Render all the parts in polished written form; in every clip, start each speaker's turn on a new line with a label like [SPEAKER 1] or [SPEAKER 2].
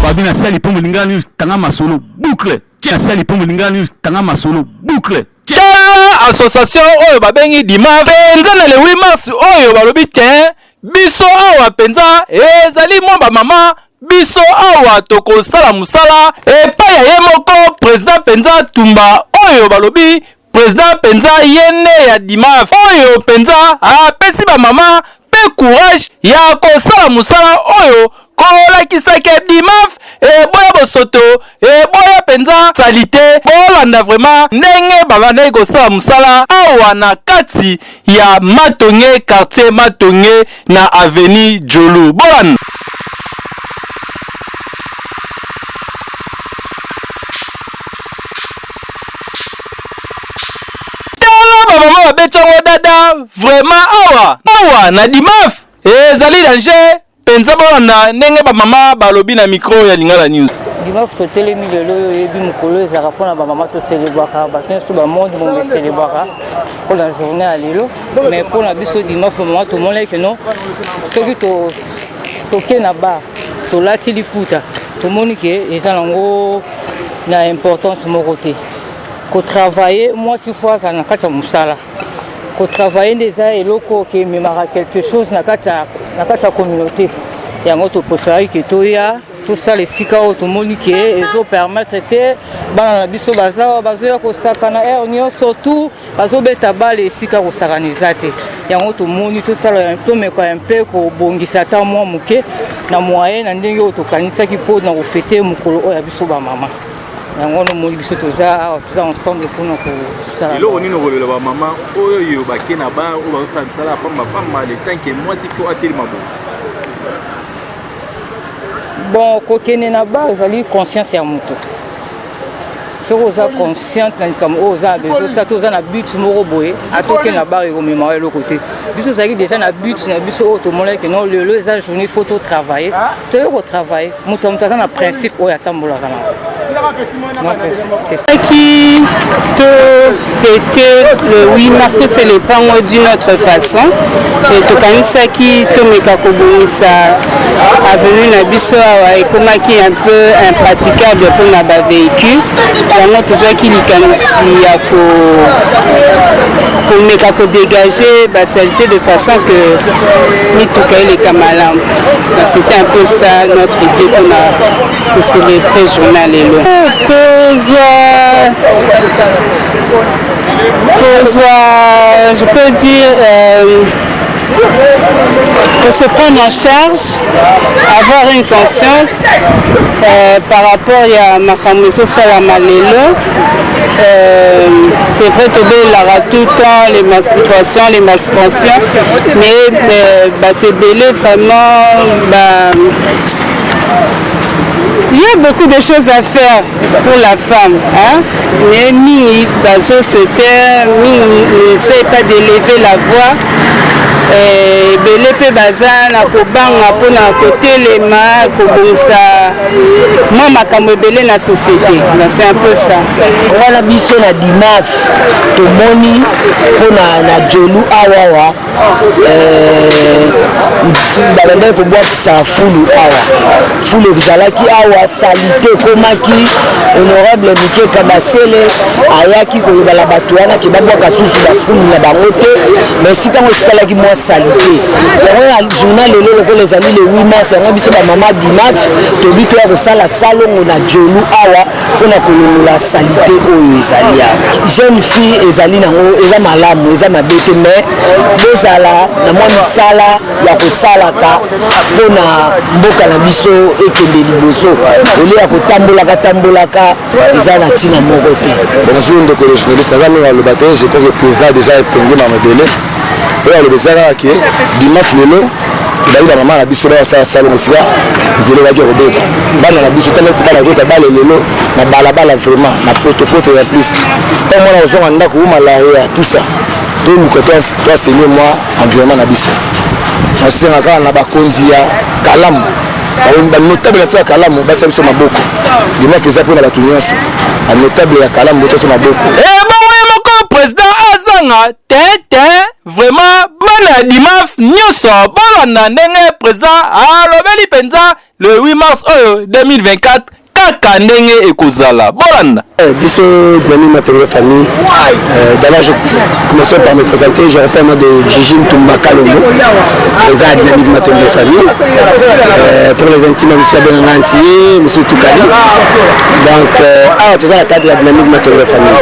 [SPEAKER 1] Babina sali pour Mulingani tanga masolo boucle. Tiens sali pour Mulingani tanga masolo boucle.
[SPEAKER 2] Association oyo babengi DIMAF penza na le 8 mars oyo balobi te biso awa penza ezali mwa mama biso awa tokosala musala epai ya ye moko président penza Tumba oyo balobi président penza yene ya DIMAF oyo penza apesi ba mama pe courage ya kosala musala oyo kolakisaki DIMAF boya bosoto boya penza salite bolanda vraiment ndenge babandaki kosala musala awa na kati ya Matonge quartier Matonge na avenue Jolu bolanda mama babechango dada vraiment awa na DIMAF ezali danger penza bolanda ndenge ba mama balobi na micro ya Lingala News.
[SPEAKER 3] DIMAF totelemi lelo yebi mukolo ezaka pona ba mama to célébrer ba kenso ba monde bon célébrer pour la journée à lelo mais pour la biso DIMAF mama to mona que non soki to kena ba to lati liputa to moni que ezango na importance moroté ko travailler moi si fois ça na kata musala ko travailler déjà eloko ke memara quelque chose na kata communauté yango to préférer que toya tout ça les sika to moni ke ezo permettre que bana na biso bazo ko sakana on surtout bazo beta bale sika ko sakanizate yango to moni tout ça un peu mais un peu ko bongisa ta moi muke na moyen na ndenge to kanisa ki po na ko fêter mukolo oya biso ba mama yango no moni biso toza ensemble pour nous ça
[SPEAKER 4] ilo oni no kolelo ba mama oyo yo bakena ba o ba sa sala pamba le temps que moi si faut atteindre mabo
[SPEAKER 3] bon kokene na ba ezali conscience ya mutu soko za consciente na comme oza besoin ça toza na but moko boye atoke na ba ko mémoire le côté biso zaki déjà na but na biso auto mona que non le za journée photo travailler to yo ko travailler mutu mutaza na principe oya tambola kana.
[SPEAKER 5] C'est ça qui te fêter le 8 mars, c'est le pan d'une autre façon. Et tout comme ça qui te met à Kobomisa avenue Nabiso et comme qui est un peu impraticable pour nos véhicules. Il y a tout ça qui lui ici à pour dégager la saleté de façon que ni tout cas les camarades. C'était un peu ça notre idée pour célébrer le journal et l'eau. Je peux dire pour se prendre en charge, avoir une conscience par rapport à ma famille Salamalelo. C'est vrai que la tout le temps l'émancipation, mais te belé vraiment il y a beaucoup de choses à faire pour la femme, hein? Mais Mini Bazo c'était n'essaie pas d'élever la voix. Belepe bazana kobanga pona côté les mains kobonsa moi makambo belé na société c'est un peu ça
[SPEAKER 6] voilà biso na DIMAF to moni pona na Jolu awawa balende ko bwakisa fulu awa fulu ezalaki awa salité komaki honorable Mike Kabasele ayaki ko bala bato wana ke babwaka susu ba fulu na bango te mais si tango tikalaki moi salité le journal les amis le 8 mars on biso ba mama DIMAF to bito ya kosala salongo na Jolu awa pona kolongola salité oyo ezali jeune fille ezali nango eza malamu eza mabete mais bozala na mwa misala ya kosalaka pona mboka na biso ekende liboso ole ya kotambolaka eza na tina moko te
[SPEAKER 7] bonjour ndeko le journaliste ngami ya lobato je crois que président déjà épinglé ma modèle et le bezala ki DIMAF lelo ibali ba mama na biso ba sa salon sika nzele ba ki robeka bana na biso tellement bana ko ta bale lelo na balabala vraiment na poto ya plus tant moi na zonga ndako ou malaria tout ça tout le côté toi saigner moi environnement na biso on senga ka na ba kondia kalamu ba notable ya kalamu ba tsa biso maboko DIMAF eza pona ba tunyonso a notable ya kalamu ba tsa maboko
[SPEAKER 2] bon moko président azanga tete vraiment bana dimaf nyonso bolanda ndenge président alobeli penza le 8 mars 2024 kaka ndenge ekozala bolanda.
[SPEAKER 7] Biso Dynamique Matonge famille. D'abord je commencerai par me présenter. Je rappelle le nom de Gigi Ntumbaka Lomo, président de Dynamique Matonge famille. Pour les intimes, M. Ben Nantier, M. Toukali. Donc, tout ça la cadre de la Dynamique Matonge famille.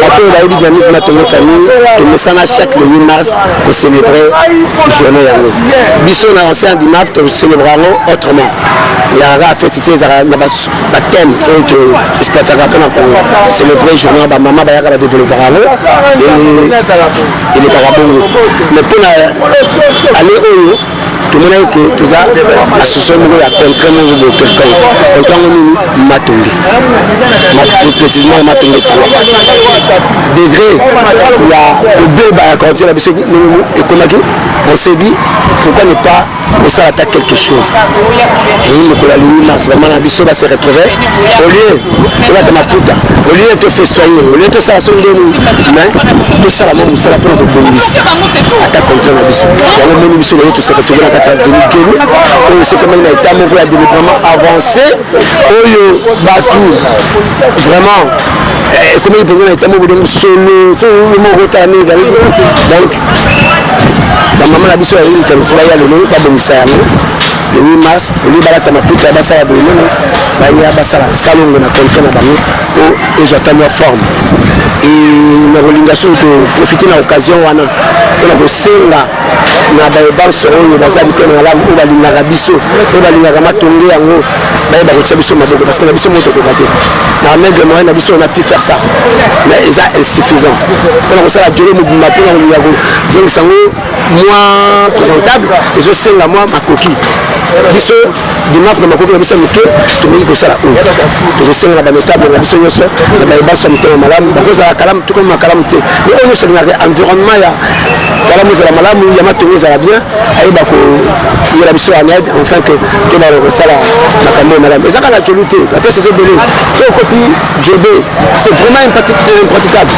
[SPEAKER 7] Après, on va dire Dynamique Matonge famille. Le message chaque le 8 mars pour célébrer la journée Yango. Biso on a ancien dimanche pour célébrer autrement. Il y aura fêtité, il y aura un thème donc exploitera pour célébrer le journée de maman Bayaka la développer et les Carabons. Mais pour aller où tout le monde a que tout ça associé à contraindre de quelqu'un. Contraindre Matonge. Précisément Matonge 3. Degré, il y a le bébé à compter la bise et comme on s'est dit pourquoi ne pas on s'attaque quelque chose. Le 8 mars, vraiment la bise va se retrouver. Au lieu de la Tamaputa, au lieu de festoyer, au lieu de ça, mais tout ça, la même chose, la première bonus. Attaque contre la bise. Il y a un bonus, il y a tout se retrouver dans la catégorie. On sait comment il a été amoureux de développement avancé. Oyo Batou, vraiment. Comment il peut être amoureux de solo, le mot rotané, donc, la maman a dit que le 8 mars, il y a Tamaputa, il y a un salon de la contre la banque pour les forme. Et la relation pour profiter de l'occasion, on a Senga, on a Bayebanso, on a Zamité, on a Lingarabiso, on a Lingaramatongue, on a Chabiso Maboko, parce que la Biso Moto Kokate. Dans la même de moyenne, on a pu faire ça. Mais c'est insuffisant. On a la Djolo Moubima, on a Lingago, donc c'est moins présentable, et je sais la moi, ma coquille. Biso, dimanche, dans ma coquille, la Biso Moké, tout le monde est là haut. Donc je sais la notable, la Biso Yosso, la Bayebanso Moté, Malam, parce que la Kalam, tout comme ma calamité. Mais on est l'environnement, il y a Kalam, il y a Malam, il y a Matonge, ça va bien, il y a la Biso en aide, enfin que tout va le savoir, la Kambo, Malam. Et ça, quand la Djoloté, la paix, c'est belé. C'est vraiment impraticable.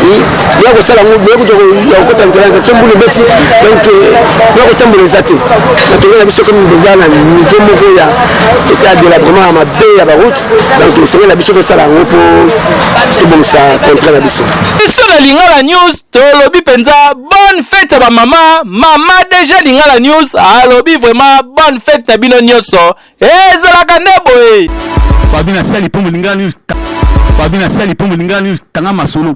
[SPEAKER 7] Il y a aussi la mou, il y a encore un terrain, c'est un bout de bêtis. Donc, il y a autant de les athées. La mission comme des gens, il faut mourir, il y a de l'abrément à ma baie, à la route. Donc, c'est la mission que ça la route pour tout bon ça contre la mission.
[SPEAKER 2] Mission de Lingala News, Tolobi Penza, bonne fête à ma maman. Maman déjà Lingala News, Alobi vraiment bonne fête à Bino Nyoso. Et c'est la canebo.
[SPEAKER 1] Babina sali pour Lingala News. Babina sali pour Lingala News. Tanga masolo.